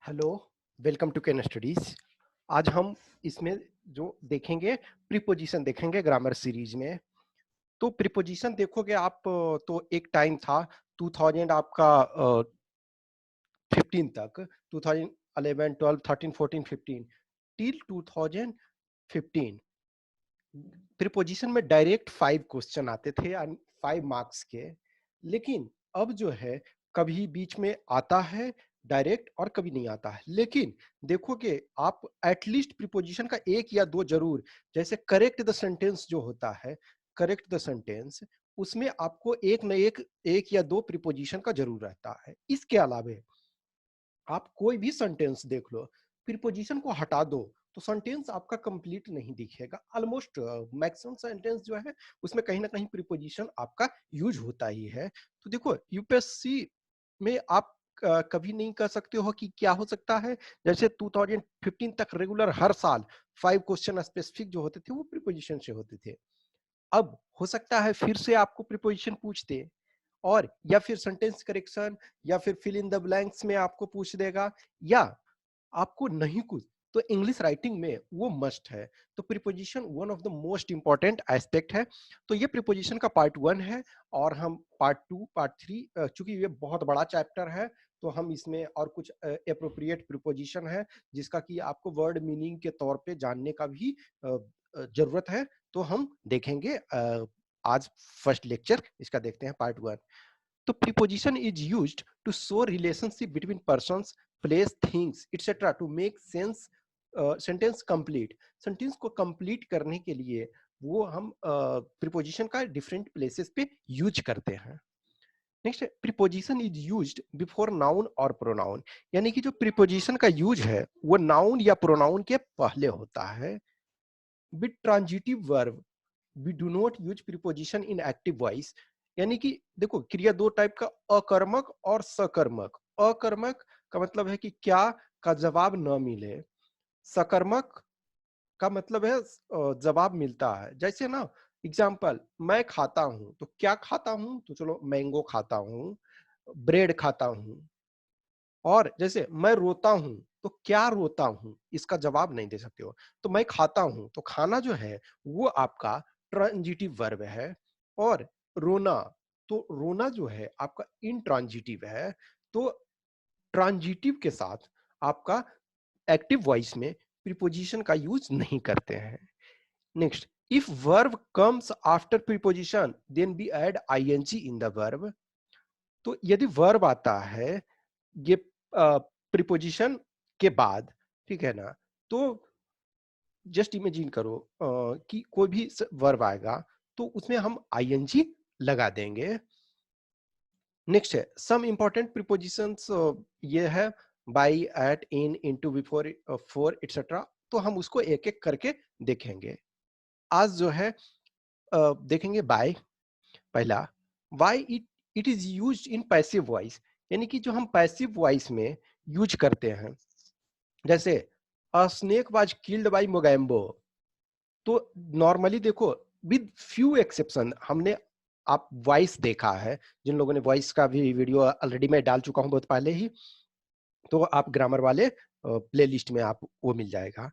Hello, welcome to can studies. आज हम इसमें जो देखेंगे प्रीपोजिशन देखेंगे ग्रामर सीरीज में। तो प्रीपोजिशन देखोगे आप तो एक टाइम था 2000 आपका 15 तक 2011 12 13 14 15 टिल 2015 प्रीपोजिशन में डायरेक्ट 5 क्वेश्चन आते थे 5 मार्क्स के। लेकिन अब जो है कभी बीच में आता है डायरेक्ट और कभी नहीं आता है। लेकिन देखोगे आप एटलीस्ट प्रीपोजिशन का एक या दो जरूर, जैसे करेक्ट द सेंटेंस जो होता है, करेक्ट द सेंटेंस, उसमें आपको एक न एक या दो प्रीपोजिशन का जरूर रहता है। इसके अलावे आप कोई भी सेंटेंस देख लो, प्रीपोजिशन को हटा दो तो सेंटेंस आपका कंप्लीट नहीं दिखेगा। ऑलमोस्ट मैक्सिमम सेंटेंस जो है उसमें कहीं ना कहीं प्रीपोजिशन आपका यूज होता ही है। तो देखो यूपीएससी में आप कभी नहीं कह सकते हो कि क्या हो सकता है। जैसे 2015 तक रेगुलर हर साल 5 क्वेश्चन स्पेसिफिक जो होते थे वो प्रीपोजिशन से होते थे। अब हो सकता है फिर से आपको प्रीपोजिशन पूछते, और या फिर सेंटेंस करेक्शन या फिर फिल इन द ब्लैंक्स में आपको पूछ देगा, या आपको नहीं कुछ तो इंग्लिश राइटिंग में वो मस्ट है। तो preposition one of the most important aspect है। तो ये प्रीपोजिशन का पार्ट 1 है, और हम पार्ट 2 पार्ट 3, चूंकि ये बहुत बड़ा चैप्टर है तो हम इसमें और कुछ एप्रोप्रिएट प्रीपोजिशन है जिसका कि आपको वर्ड मीनिंग के तौर पे जानने का भी जरूरत है। तो हम देखेंगे आज फर्स्ट लेक्चर इसका देखते हैं पार्ट 1। तो preposition is used to show relationship between persons, place, things, etc. to make sense sentence complete। Sentence को कंप्लीट करने के लिए वो हम प्रीपोजिशन का डिफरेंट प्लेसेस पे यूज करते हैं। Next, preposition is used before noun और प्रोनाउन, यानी कि जो प्रीपोजिशन का यूज है वो नाउन या प्रोनाउन के पहले होता है। With transitive verb we do not use preposition in active voice, यानी कि देखो क्रिया दो टाइप का, अकर्मक और सकर्मक। अकर्मक का मतलब है कि क्या का जवाब न मिले, सकर्मक का मतलब है जवाब मिलता है। जैसे ना एग्जाम्पल, मैं खाता हूं तो क्या खाता हूं, तो चलो मैंगो खाता हूं, ब्रेड खाता हूं। और जैसे मैं रोता हूं तो क्या रोता हूं, इसका जवाब नहीं दे सकते हो। तो मैं खाता हूं तो खाना जो है वो आपका ट्रांजिटिव वर्ब है। और रोना, तो रोना जो है आपका इंट्रांजिटिव है। तो ट्रांजिटिव के साथ आपका एक्टिव वॉइस में प्रीपोजिशन का यूज नहीं करते हैं। Next, if verb comes after preposition then we add ING in the verb. तो यदि वर्ब आता है ये प्रीपोजिशन के बाद, ठीक है ना, तो जस्ट इमेजिन करो कि कोई भी वर्ब आएगा तो उसमें हम आईएनजी लगा देंगे। नेक्स्ट है सम इंपॉर्टेंट प्रीपोजिशंस, ये है by, at, in, into, before, for, etcetera. तो हम उसको एक एक करके देखेंगे। आज जो है देखेंगे बाय। पहला, why it it is used in passive voice, यानी कि जो हम पैसिव वॉइस में यूज करते हैं। जैसे अ snake was killed by Mogambo. तो नॉर्मली देखो विद फ्यू एक्सेप्शन हमने, आप वॉइस देखा है, जिन लोगों ने वॉइस का भी वीडियो ऑलरेडी मैं डाल चुका हूं बहुत पहले ही, तो आप ग्रामर वाले प्लेलिस्ट में आप वो मिल जाएगा।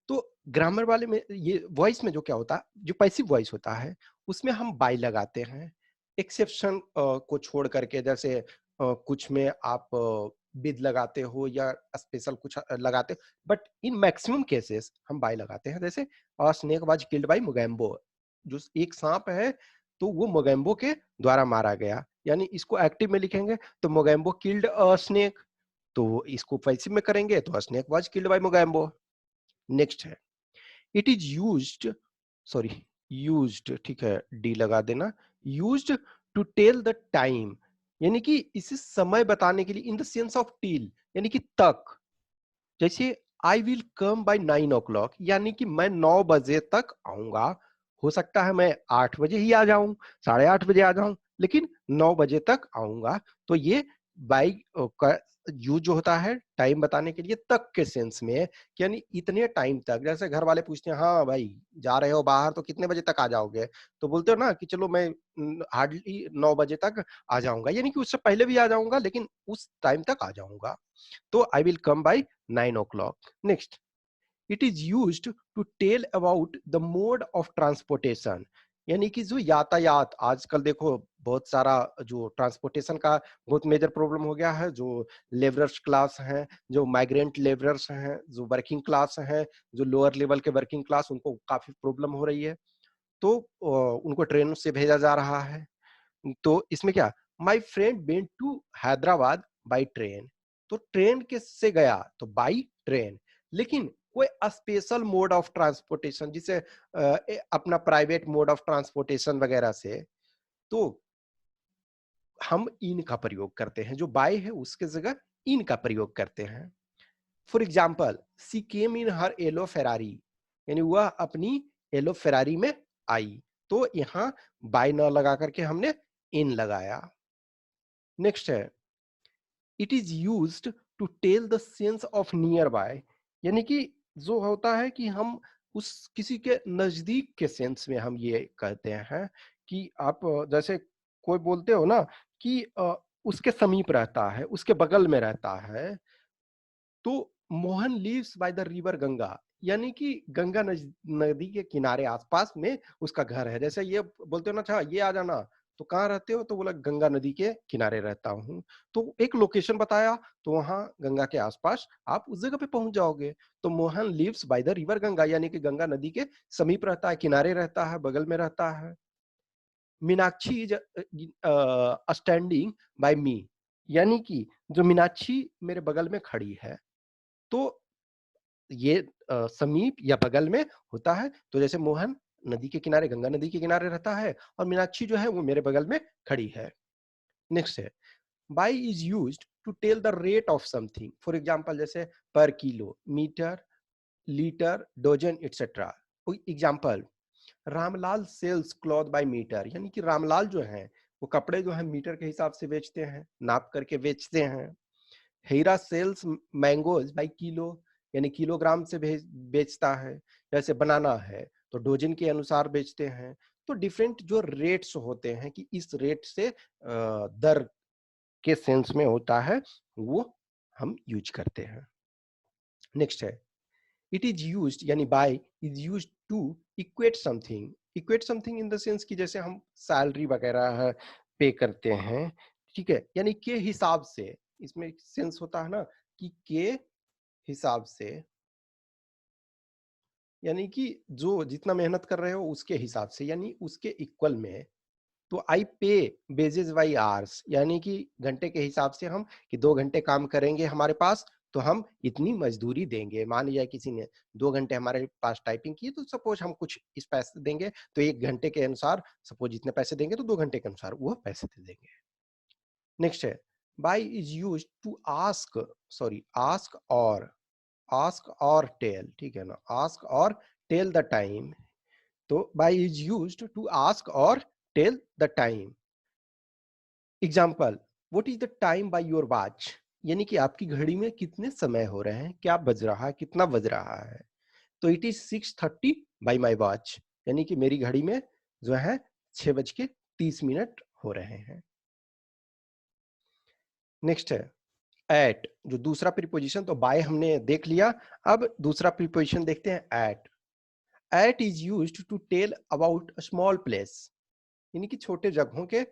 तो ग्रामर वाले में ये वॉइस में जो क्या होता है, जो पैसिव वॉइस होता है उसमें हम बाय लगाते हैं एक्सेप्शन को छोड़ करके। जैसे कुछ में आप विद लगाते हो या स्पेशल कुछ लगाते हो, बट इन मैक्सिमम केसेस हम बाय लगाते हैं। जैसे snake was killed by Mogambo, जो एक सांप है तो वो मोगैम्बो के द्वारा मारा गया, यानी इसको एक्टिव में लिखेंगे तो मोगैम्बो किल्ड अ स्नेक। तो इसको पैसिव में करेंगे तो snake was killed by Mogambo. Next है it is used, sorry used, ठीक है डी लगा देना, used to tell the time, यानी कि इसे समय बताने के लिए, in the sense of till, यानी कि तक। जैसे आई विल कम बाय 9 o'clock, यानी कि मैं 9 बजे तक आऊंगा। हो सकता है मैं 8 बजे ही आ जाऊं, 8:30 बजे आ जाऊं, लेकिन 9 बजे तक आऊंगा। तो ये बाई का यूज जो होता है टाइम बताने के लिए तक के सेंस में, कि यानी इतने टाइम तक। जैसे घर वाले पूछते हैं, हाँ भाई जा रहे हो बाहर तो कितने बजे तक आ जाओगे, तो बोलते हो ना कि चलो मैं हार्डली 9 बजे तक आ जाऊंगा, यानी कि उससे पहले भी आ जाऊंगा लेकिन उस टाइम तक आ जाऊंगा, तो I will come by 9 o'clock। Next, it is used to tell about the mode of transportation, यानी कि जो यातायात, आजकल देखो बहुत सारा जो ट्रांसपोर्टेशन का बहुत मेजर प्रॉब्लम हो गया है, जो लेबरर्स क्लास हैं, जो माइग्रेंट लेबरर्स हैं, जो वर्किंग क्लास हैं, जो लोअर लेवल के वर्किंग क्लास, उनको काफी प्रॉब्लम हो रही है, तो उनको ट्रेन से भेजा जा रहा है। तो इसमें क्या, my friend went to Hyderabad by train, तो ट्रेन के से गया तो बाई ट्रेन, लेकिन कोई स्पेशल मोड ऑफ ट्रांसपोर्टेशन, जिसे अपना प्राइवेट मोड ऑफ ट्रांसपोर्टेशन वगैरह से, तो हम इन का प्रयोग करते हैं, जो बाय है उसके जगह इन का प्रयोग करते हैं। For example, she came in her yellow Ferrari, यानी वह अपनी येलो फेरारी में आई, तो यहां बाय न लगा करके हमने इन लगाया। नेक्स्ट है, it is used to tell the sense of near by, यानी कि जो होता है कि हम उस किसी के नजदीक के सेंस में हम ये कहते हैं कि आप जैसे कोई बोलते हो ना कि उसके समीप रहता है, उसके बगल में रहता है, तो Mohan lives by the river Ganga, यानी कि गंगा नदी के किनारे आसपास में उसका घर है। जैसे ये बोलते हो ना, अच्छा ये आ जाना, तो कहाँ रहते हो, तो बोला गंगा नदी के किनारे रहता हूँ, तो एक लोकेशन बताया, तो वहां गंगा के आसपास आप उस जगह पे पहुंच जाओगे। तो Mohan lives by the river Ganga, यानी कि गंगा नदी के समीप रहता है, किनारे रहता है, बगल में रहता है। मीनाक्षी इज स्टैंडिंग बाय मी, यानी कि जो मीनाक्षी मेरे बगल में खड़ी है, तो ये समीप या बगल में होता है। तो जैसे मोहन नदी के किनारे, गंगा नदी के किनारे रहता है, और मीनाक्षी जो है वो मेरे बगल में खड़ी है। नेक्स्ट है, by is used to tell the rate of something, for example जैसे per kilo, metre, litre, dozen etcetera. Example, Ramlal sells cloth by metre, यानी कि रामलाल जो है वो कपड़े जो है मीटर के हिसाब से बेचते हैं, नाप करके बेचते हैं। हीरा सेल्स मैंगोज बाई किलो, यानी किलोग्राम से बेचता है। जैसे बनाना है तो डोजन के अनुसार बेचते हैं। तो डिफरेंट जो रेट्स होते हैं कि इस रेट से दर के सेंस में होता है, वो हम यूज करते हैं। नेक्स्ट है, इट इज यूज, यानी by is use to equate something. Equate something in the sense कि जैसे हम सैलरी वगैरह पे करते हैं, ठीक है, यानी के हिसाब से, इसमें सेंस होता है ना कि के हिसाब से, यानी कि जो जितना मेहनत कर रहे हो उसके हिसाब से, यानी उसके इक्वल में। तो आई पे बेसिस बाई आवर्स, यानी कि घंटे के हिसाब से हम, कि 2 घंटे काम करेंगे हमारे पास तो हम इतनी मजदूरी देंगे। मान लिया किसी ने 2 घंटे हमारे पास टाइपिंग की, तो सपोज हम कुछ इस पैसे देंगे, तो 1 घंटे के अनुसार सपोज इतने पैसे देंगे, तो 2 घंटे के अनुसार वो पैसे दे देंगे। नेक्स्ट है, by is use to ask, sorry ask और टेल, ठीक है ना, आस्क और टेल द टाइम। तो by is use to ask और tell the time. Example, what is the time by your watch, यानी कि आपकी घड़ी में कितने समय हो रहे हैं, क्या बज रहा है, कितना बज रहा है। तो it is 6:30 bye my watch, यानी कि मेरी घड़ी में जो है 6:30 हो रहे हैं। नेक्स्ट है एट, जो दूसरा प्रीपोजिशन, तो बाय हमने देख लिया। अब दूसरा प्रीपोजिशन देखते हैं, at. At is used to tell about a small place, यानी कि छोटे जगहों के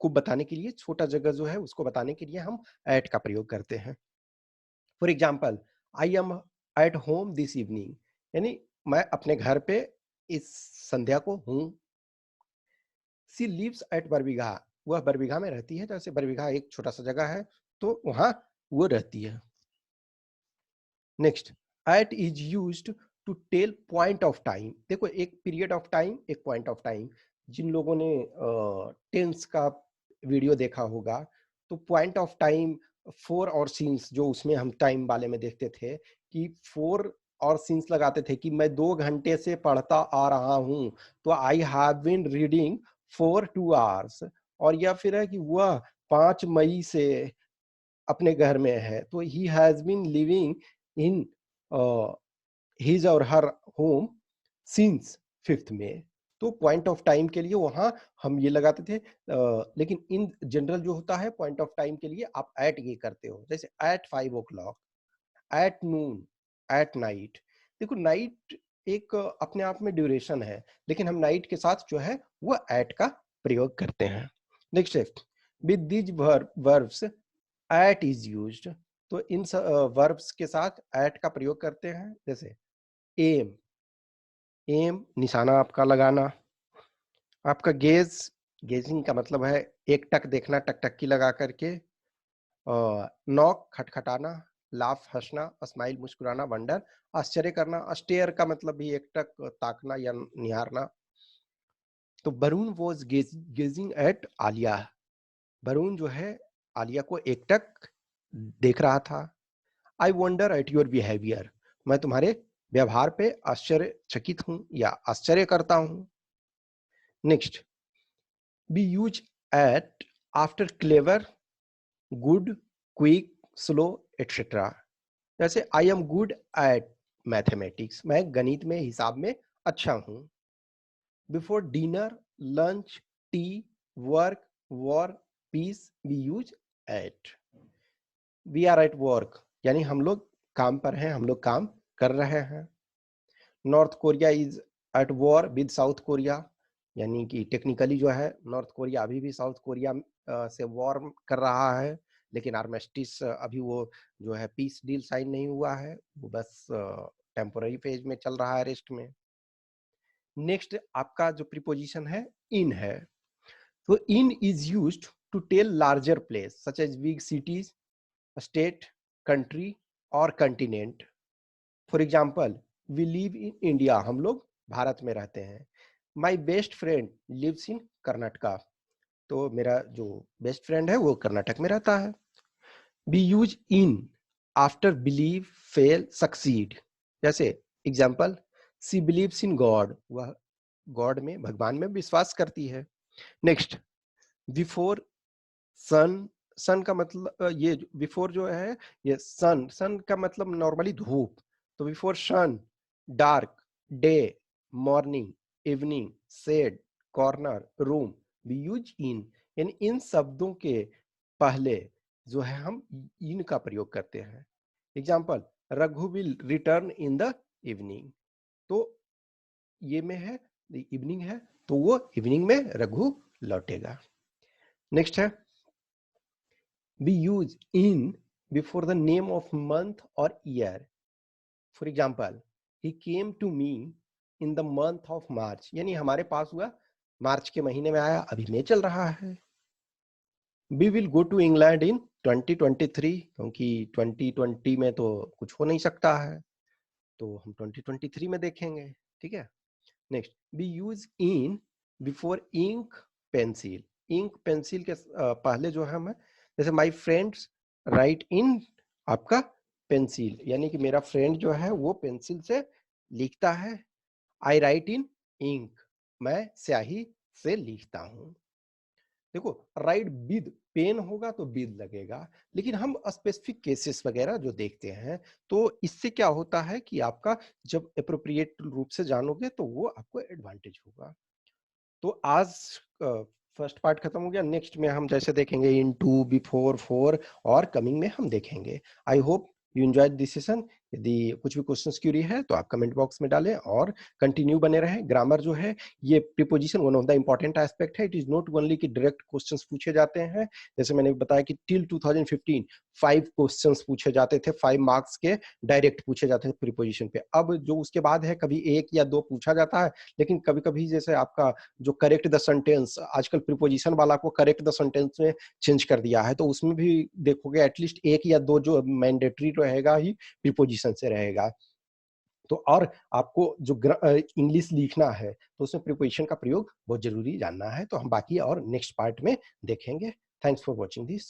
को बताने के लिए, छोटा जगह जो है उसको बताने के लिए हम एट का प्रयोग करते हैं। For example, I am at home this evening, यानी मैं अपने घर पे इस संध्या को हूँ। सी लिव्स एट बरबीघा, वह बरबीघा में रहती है। जैसे बरबीघा एक छोटा सा जगह है, तो वहां वो रहती है। Next, at is used to tell point of time. देखो, एक पीरियड ऑफ टाइम, एक पॉइंट ऑफ टाइम। जिन लोगों ने टेंस का वीडियो देखा होगा, तो पॉइंट ऑफ टाइम, फोर और सीन्स, जो उसमें हम टाइम वाले में देखते थे कि फोर और सीन्स लगाते थे कि मैं 2 घंटे से पढ़ता आ रहा हूं, तो I have been reading for 2 hours। और या फिर है कि वह 5 मई से अपने घर में है, तो he has been living in his or her home since 5th में। तो पॉइंट ऑफ टाइम के लिए वहां हम ये लगाते थे, लेकिन इन जनरल जो होता है पॉइंट ऑफ टाइम के लिए आप एट ये करते हो, जैसे at 5 o'clock, at noon, at night. देखो नाइट एक अपने आप में ड्यूरेशन है, लेकिन हम नाइट के साथ जो है वो एट का प्रयोग करते हैं। नेक्स्ट है, with these verbs at is used. तो इन वर्ब्स के साथ एट का प्रयोग करते हैं, जैसे एम, एम निशाना आपका लगाना, आपका गेज, गेजिंग का मतलब है एक टक देखना टकटकी लगा करके, नॉक खटखटाना, लाफ हंसना, स्माइल मुस्कुराना, वंडर आश्चर्य करना, स्टेयर का मतलब भी एक टक ताकना या निहारना। तो Varun was gazing at Alia, Varun जो है आलिया को एकटक देख रहा था। I wonder at your behaviour, मैं तुम्हारे व्यवहार पे आश्चर्यचकित हूं या आश्चर्य करता हूं। Next, be use at after clever, good, quick, slow etcetera. जैसे I am good at mathematics, मैं गणित में हिसाब में अच्छा हूं। Before dinner, lunch, tea, work, war, peace, we use at. We are at work, यानी हम लोग काम पर हैं, हम लोग काम कर रहे हैं। North Korea is at war with south Korea, यानी कि टेक्निकली जो है नॉर्थ कोरिया अभी भी साउथ कोरिया से वॉर कर रहा है, लेकिन आर्मिस्टिस अभी वो जो है पीस डील साइन नहीं हुआ है, वो बस टेम्पोररी फेज में चल रहा है, रेस्ट में। नेक्स्ट आपका जो प्रीपोजिशन है इन है, तो in is used to tell larger place such as big cities, state, country और continent. For example, we live in India, हम लोग भारत में रहते हैं। My best friend lives in Karnataka, तो मेरा जो बेस्ट फ्रेंड है वो कर्नाटक में रहता है। Be use in after believe, fail, succeed. जैसे example, she believes in God, वह गॉड में, भगवान में विश्वास करती है। नेक्स्ट, बिफोर सन, सन का मतलब ये बिफोर जो है ये सन, सन का मतलब नॉर्मली धूप, तो before sun, dark, day, morning, evening, shade, corner, room, we use in. यानी इन शब्दों के पहले जो है हम इन का प्रयोग करते हैं। Example, Raghu will return in the evening, तो ये में है इवनिंग है, तो वो इवनिंग में रघु लौटेगा। नेक्स्ट है, we use in before the name of month or year. For example, he came to me in the month of March, यानी हमारे पास हुआ मार्च के महीने में आया, अभी मई चल रहा है। We will go to England in 2023, क्योंकि 2020 में तो कुछ हो नहीं सकता है, तो हम 2023 में देखेंगे, ठीक है। Next, we use in before ink, pencil, ink pencil के पहले जो है हम, जैसे माई फ्रेंड्स राइट इन आपका पेंसिल, यानी कि मेरा फ्रेंड जो है वो पेंसिल से लिखता है। आई राइट इन इंक, मैं स्याही से लिखता हूं। देखो, राइट विद पेन होगा तो विद लगेगा, लेकिन हम स्पेसिफिक केसेस वगैरह जो देखते हैं, तो इससे क्या होता है कि आपका जब अप्रोप्रिएट रूप से जानोगे तो वो आपको एडवांटेज होगा। तो आज फर्स्ट पार्ट खत्म हो गया। नेक्स्ट में हम जैसे देखेंगे इन टू, बिफोर, फोर और कमिंग में हम देखेंगे। I hope you enjoyed this session. यदि कुछ भी क्वेश्चंस क्यूरी है तो आप कमेंट बॉक्स में डालें और कंटिन्यू बने रहें। ग्रामर जो है ये preposition one of the important aspect है। इट इज नॉट ओनली कि डायरेक्ट क्वेश्चंस पूछे जाते हैं, जैसे मैंने बताया कि टिल 2015 5 क्वेश्चंस पूछे जाते थे, 5 मार्क्स के डायरेक्ट पूछे जाते थे प्रीपोजिशन पे। अब जो उसके बाद है कभी 1 या 2 पूछा जाता है, लेकिन कभी कभी जैसे आपका जो करेक्ट द सेंटेंस, आजकल प्रीपोजिशन वाला को करेक्ट द सेंटेंस में चेंज कर दिया है, तो उसमें भी देखोगे एटलीस्ट 1 या 2 जो मैंडेटरी रहेगा ही प्रीपोजिशन से रहेगा। तो और आपको जो इंग्लिश लिखना है तो उसमें प्रीपोजिशन का प्रयोग बहुत जरूरी जानना है। तो हम बाकी और नेक्स्ट पार्ट में देखेंगे। Thanks for watching this.